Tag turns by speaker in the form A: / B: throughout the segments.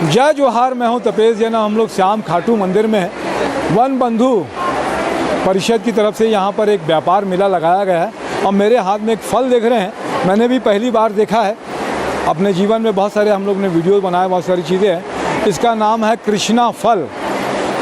A: जय जोहार, मैं हूं तपेश जैन। हम लोग श्याम खाटू मंदिर में हैं। वन बंधु परिषद की तरफ से यहाँ पर एक व्यापार मेला लगाया गया है और मेरे हाथ में एक फल देख रहे हैं, मैंने भी पहली बार देखा है अपने जीवन में। बहुत सारे हम लोग ने वीडियो बनाए, बहुत सारी चीज़ें हैं। इसका नाम है कृष्णा फल।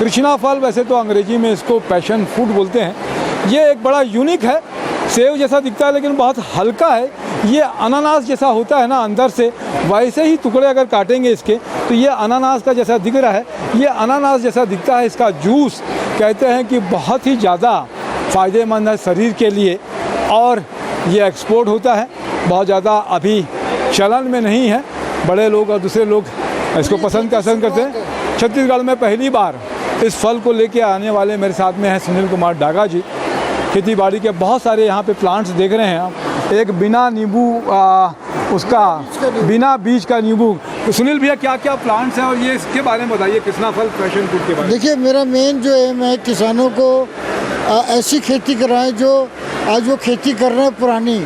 A: कृष्णा फल, वैसे तो अंग्रेजी में इसको पैशन फ्रूट बोलते हैं। ये एक बड़ा यूनिक है, सेव जैसा दिखता है लेकिन बहुत हल्का है। ये अनानास जैसा होता है ना अंदर से, वैसे ही टुकड़े अगर काटेंगे इसके तो ये अनानास का जैसा दिख रहा है। ये अनानास जैसा दिखता है। इसका जूस कहते हैं कि बहुत ही ज़्यादा फ़ायदेमंद है शरीर के लिए और ये एक्सपोर्ट होता है। बहुत ज़्यादा अभी चलन में नहीं है, बड़े लोग और दूसरे लोग इसको पसंद करते हैं। छत्तीसगढ़ में पहली बार इस फल को लेके आने वाले मेरे साथ में हैं सुनील कुमार डागा जी। खेती बाड़ी के बहुत सारे यहाँ पे प्लांट्स देख रहे हैं आप। एक बिना नींबू उसका बिना बीज का नींबू। तो सुनील भैया, क्या क्या प्लांट्स हैं और ये इसके बारे में बताइए, कृष्णा फल पैशन फ्रूट के बारे में।
B: देखिए, मेरा मेन जो एम है किसानों को ऐसी खेती कराएं जो आज वो खेती कर रहे हैं पुरानी,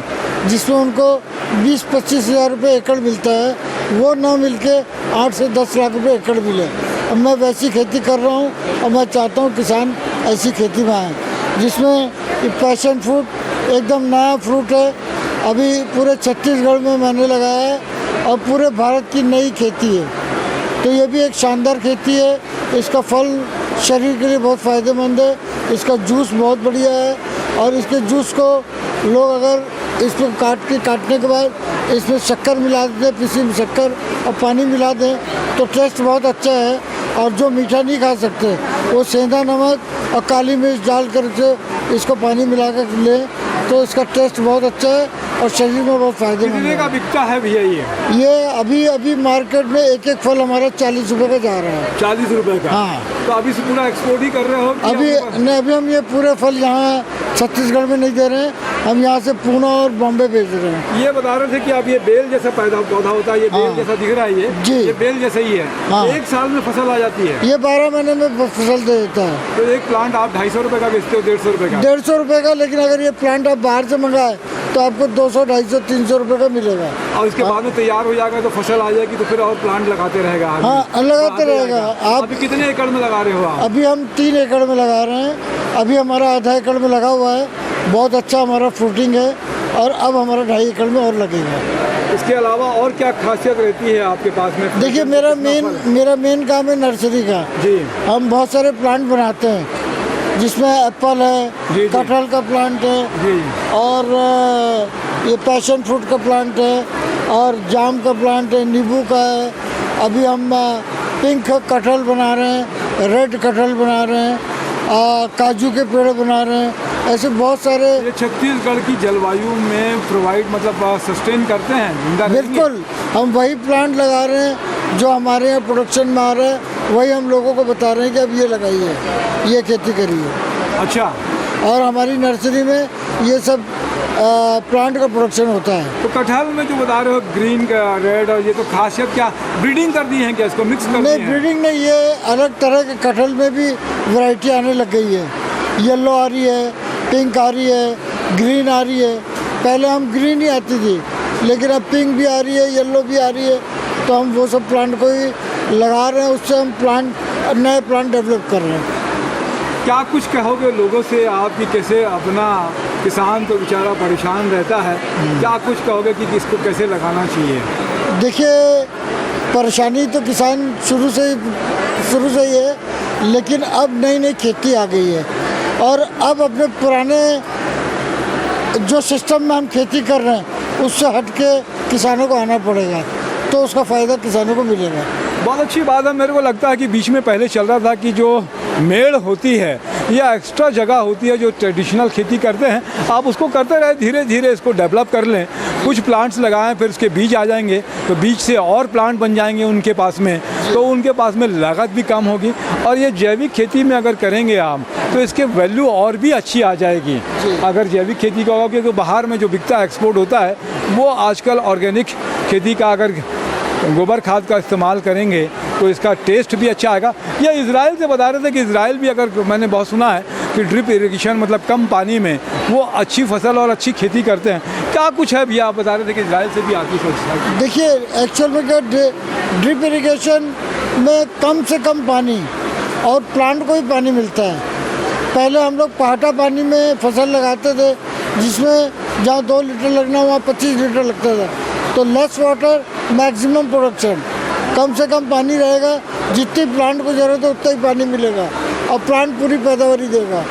B: जिसमें उनको 20-25 हज़ार रुपये एकड़ मिलता है, वो ना मिल के 8 से 10 लाख रुपये एकड़ मिले। अब मैं वैसी खेती कर रहा हूँ और मैं चाहता हूँ किसान ऐसी खेती में आए, जिसमें पैशन फ्रूट एकदम नया फ्रूट है। अभी पूरे छत्तीसगढ़ में मैंने लगाया है और पूरे भारत की नई खेती है। तो ये भी एक शानदार खेती है। इसका फल शरीर के लिए बहुत फ़ायदेमंद है। इसका जूस बहुत बढ़िया है और इसके जूस को लोग अगर इसको काटने के बाद इसमें शक्कर मिला दें, पिसी हुई शक्कर और पानी मिला दें तो टेस्ट बहुत अच्छा है। और जो मीठा नहीं खा सकते वो सेंधा नमक और काली मिर्च डाल करके इसको पानी मिला कर लें तो इसका टेस्ट बहुत अच्छा है और शरीर में बहुत फायदेमंद है।
A: कितने का बिकता है भैया
B: ये अभी मार्केट में एक फल हमारा 40 रुपये का जा रहा है।
A: 40 रुपये का? हाँ। तो अभी से पूरा एक्सपोर्ट ही कर रहे हो?
B: अभी हम ये पूरे फल यहाँ छत्तीसगढ़ में नहीं दे रहे हैं, हम यहाँ से पुणे और बॉम्बे भेज रहे हैं।
A: ये बता रहे थे कि आप ये बेल जैसा पौधा होता है, ये बेल जैसा दिख रहा है ये बेल जैसा ही है। हाँ। एक साल में फसल आ जाती है?
B: ये 12 महीने में फसल दे देता है।
A: तो एक प्लांट आप 250 रुपये का बेचते हो? 150 रुपये का?
B: 150 रुपये का, लेकिन अगर ये प्लांट आप बाहर से मंगाए तो आपको 200, 250, 300 रुपये का मिलेगा।
A: और इसके बाद में तैयार हो जाएगा तो फसल आ जाएगी तो फिर और प्लांट लगाते रहेगा?
B: हाँ, लगाते रहेगा। आप
A: अभी कितने एकड़ में लगा रहे हो आप?
B: अभी हम 3 एकड़ में लगा रहे हैं। अभी हमारा आधा एकड़ में लगा हुआ है, बहुत अच्छा हमारा फ्रूटिंग है और अब हमारा 2.5 एकड़ में और लगेगा।
A: इसके अलावा और क्या खासियत रहती है आपके पास में?
B: देखिए, मेरा मेन काम है नर्सरी का जी। हम बहुत सारे प्लांट बनाते हैं जिसमें एप्पल है, कटहल का प्लांट है जी, और ये पैशन फ्रूट का प्लांट है और जाम का प्लांट है, नींबू का है। अभी हम पिंक कटहल बना रहे हैं, रेड कटहल बना रहे हैं, काजू के पेड़ बना रहे हैं। ऐसे बहुत सारे
A: ये छत्तीसगढ़ की जलवायु में प्रोवाइड मतलब सस्टेन करते हैं?
B: बिल्कुल, हम वही प्लांट लगा रहे हैं जो हमारे यहाँ प्रोडक्शन में आ रहा है, वही हम लोगों को बता रहे हैं कि अब ये लगाइए, ये खेती करिए।
A: अच्छा।
B: और हमारी नर्सरी में ये सब प्लांट का प्रोडक्शन होता है।
A: तो कटहल में जो बता रहे हो ग्रीन का, रेड, और ये तो खासियत क्या ब्रीडिंग कर दी है क्या? इसको मिक्स कर दी है?
B: नहीं, ब्रीडिंग नहीं, ये अलग तरह के कटहल में भी वैरायटी आने लग गई है। येलो आ रही है, पिंक आ रही है, ग्रीन आ रही है। पहले हम ग्रीन ही आती थी, लेकिन अब पिंक भी आ रही है, येलो भी आ रही है। तो हम वो सब प्लांट को ही लगा रहे हैं, उससे हम नए प्लांट डेवलप कर रहे हैं।
A: क्या कुछ कहोगे लोगों से आप कि कैसे अपना किसान तो बेचारा परेशान रहता है, क्या कुछ कहोगे कि इसको कैसे लगाना चाहिए?
B: देखिए, परेशानी तो किसान शुरू से ही है, लेकिन अब नई खेती आ गई है और अब अपने पुराने जो सिस्टम में हम खेती कर रहे हैं उससे हट के किसानों को आना पड़ेगा, तो उसका फ़ायदा किसानों को मिलेगा।
A: बहुत अच्छी बात है। मेरे को लगता है कि बीच में पहले चल रहा था कि जो मेड़ होती है या एक्स्ट्रा जगह होती है जो ट्रेडिशनल खेती करते हैं, आप उसको करते रहे, धीरे धीरे इसको डेवलप कर लें, कुछ प्लांट्स लगाएं, फिर उसके बीज आ जाएंगे तो बीज से और प्लांट बन जाएंगे उनके पास में, तो उनके पास में लागत भी कम होगी। और ये जैविक खेती में अगर करेंगे आप तो इसके वैल्यू और भी अच्छी आ जाएगी अगर जैविक खेती का होगा, क्योंकि बाहर में जो बिकता है, एक्सपोर्ट होता है, वो आजकल ऑर्गेनिक खेती का अगर गोबर खाद का इस्तेमाल करेंगे तो इसका टेस्ट भी अच्छा आएगा। ये इजराइल से बता रहे थे कि इजराइल भी, अगर मैंने बहुत सुना है कि ड्रिप इरिगेशन मतलब कम पानी में वो अच्छी फसल और अच्छी खेती करते हैं। क्या कुछ है भैया, आप बता रहे थे कि इजराइल से भी आती है?
B: देखिए, एक्चुअल में क्या ड्रिप इरिगेशन में कम से कम पानी और प्लांट को भी पानी मिलता है। पहले हम लोग पाटा पानी में फसल लगाते थे, जिसमें जहाँ 2 लीटर लगना वहाँ 25 लीटर लगता था। तो लेस वाटर मैक्सिमम प्रोडक्शन, कम से कम पानी रहेगा, जितनी प्लांट को ज़रूरत है उतना ही पानी मिलेगा और प्लांट पूरी पैदावारी देगा।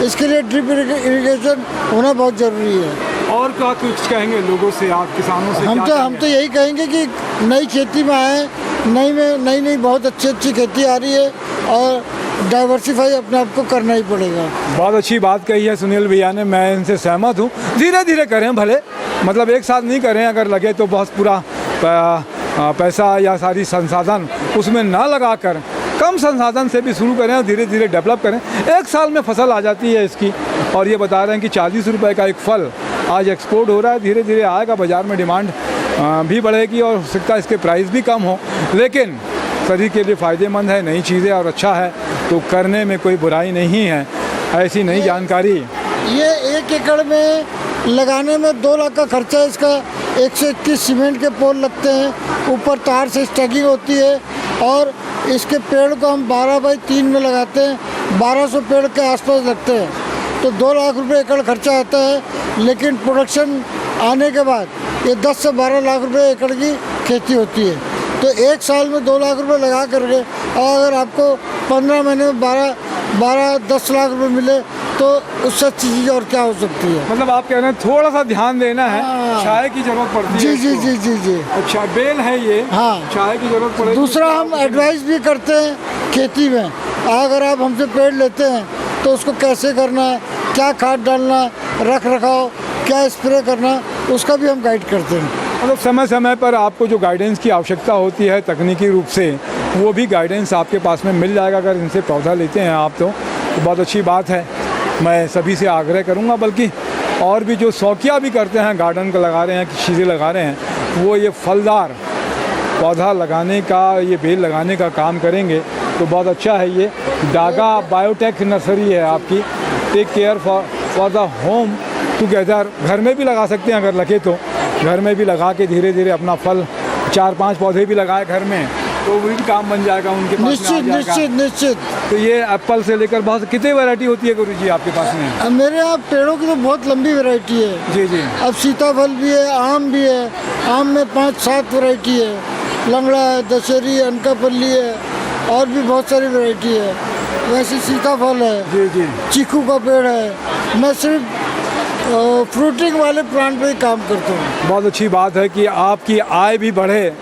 B: इसके लिए ड्रिप इरिगेशन होना बहुत ज़रूरी है।
A: और क्या कुछ कहेंगे लोगों से, आप किसानों से?
B: हम तो यही कहेंगे कि नई खेती में आए, नई बहुत अच्छी खेती आ रही है और डाइवर्सिफाई अपने आप को करना ही पड़ेगा।
A: बहुत अच्छी बात कही है सुनील भैया ने, मैं इनसे सहमत हूँ। धीरे धीरे करें भले, मतलब एक साथ नहीं करें, अगर लगे तो बहुत पूरा पैसा या सारी संसाधन उसमें ना लगाकर कम संसाधन से भी शुरू करें और धीरे धीरे डेवलप करें। एक साल में फसल आ जाती है इसकी। और ये बता रहे हैं कि 40 रुपए का एक फल आज एक्सपोर्ट हो रहा है, धीरे धीरे आएगा, बाज़ार में डिमांड भी बढ़ेगी और हो सकता है इसके प्राइस भी कम हो, लेकिन शरीर के लिए फ़ायदेमंद है, नई चीज़ें और अच्छा है, तो करने में कोई बुराई नहीं है। ऐसी नई जानकारी
B: ये 1 एकड़ में लगाने में 2 लाख का खर्चा है इसका। 121 सीमेंट के पोल लगते हैं, ऊपर तार से स्टैगिंग होती है और इसके पेड़ को हम 12 बाई 3 में लगाते हैं, 1200 पेड़ के आसपास लगते हैं। तो 2 लाख रुपए एकड़ खर्चा आता है, लेकिन प्रोडक्शन आने के बाद ये 10 से 12 लाख रुपए एकड़ की खेती होती है। तो एक साल में 2 लाख रुपए लगा करके और अगर आपको 15 महीने में 10 लाख रुपए मिले तो उससे अच्छी चीज़ और क्या हो सकती है।
A: मतलब आप कह रहे हैं थोड़ा सा ध्यान देना है, छाया की जरूरत पड़ती है।
B: जी।
A: अच्छा, बेल है ये,
B: हाँ,
A: छाया की जरूरत पड़ेगी।
B: दूसरा हम एडवाइस भी करते हैं खेती में, अगर आप हमसे पेड़ लेते हैं तो उसको कैसे करना है, क्या खाद डालना, रख रखाव, क्या स्प्रे करना, उसका भी हम गाइड करते हैं।
A: मतलब समय समय पर आपको जो गाइडेंस की आवश्यकता होती है तकनीकी रूप से, वो भी गाइडेंस आपके पास में मिल जाएगा अगर इनसे पौधा लेते हैं आप तो बहुत अच्छी बात है। मैं सभी से आग्रह करूंगा, बल्कि और भी जो शौकिया भी करते हैं, गार्डन का लगा रहे हैं, चीज़ें लगा रहे हैं, वो ये फलदार पौधा लगाने का, ये बेल लगाने का काम करेंगे तो बहुत अच्छा है। ये डागा बायोटेक नर्सरी है आपकी। Take care for the home together. घर में भी लगा सकते हैं अगर लगे तो, घर में भी लगा के धीरे धीरे अपना फल 4-5 पौधे भी लगाए घर में तो वो भी काम बन जाएगा उनके पास।
B: निश्चित।
A: तो ये एप्पल से लेकर बहुत कितनी वैरायटी होती है गुरु जी आपके पास में?
B: मेरे यहाँ पेड़ों की तो बहुत लंबी वैरायटी है।
A: जी।
B: अब सीताफल भी है, आम भी है। आम में 5-7 वैरायटी है, लंगड़ा है, दशहरी, अनकापल्ली है और भी बहुत सारी वैरायटी है। वैसे सीताफल है,
A: जी।
B: चीकू का पेड़ है। मैं सिर्फ फ्रूटिंग वाले प्लांट पे ही काम करता हूँ।
A: बहुत अच्छी बात है कि आपकी आय भी बढ़े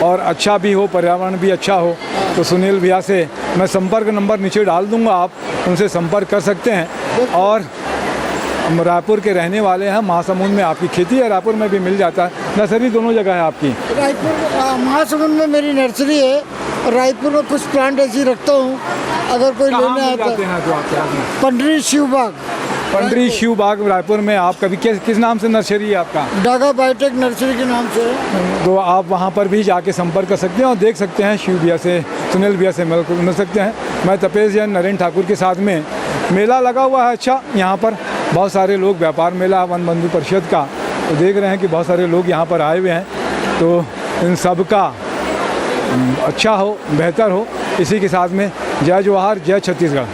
A: और अच्छा भी हो, पर्यावरण भी अच्छा हो। तो सुनील भैया से मैं संपर्क नंबर नीचे डाल दूंगा, आप उनसे संपर्क कर सकते हैं। और हम रायपुर के रहने वाले हैं, महासमुंद में आपकी खेती है, रायपुर में भी मिल जाता है। नर्सरी दोनों जगह है आपकी?
B: रायपुर महासमुंद में मेरी नर्सरी है, रायपुर में कुछ प्लांट ऐसे रखता हूँ, अगर कोई लेने आता है तो। पंडरी शिव बाग रायपुर में। आप कभी किस नाम से नर्सरी है आपका? डागा बायोटेक नर्सरी के नाम से है।
A: तो आप वहाँ पर भी जाके संपर्क कर सकते हैं और देख सकते हैं, शिव भैया से, सुनील भैया से मिल सकते हैं। मैं तपेश जैन नरेंद्र ठाकुर के साथ में मेला लगा हुआ है। अच्छा, यहाँ पर बहुत सारे लोग, व्यापार मेला वन बंधु परिषद का, तो देख रहे हैं कि बहुत सारे लोग यहाँ पर आए हुए हैं। तो इन सब का अच्छा हो, बेहतर हो, इसी के साथ में जय जवाहर, जय छत्तीसगढ़।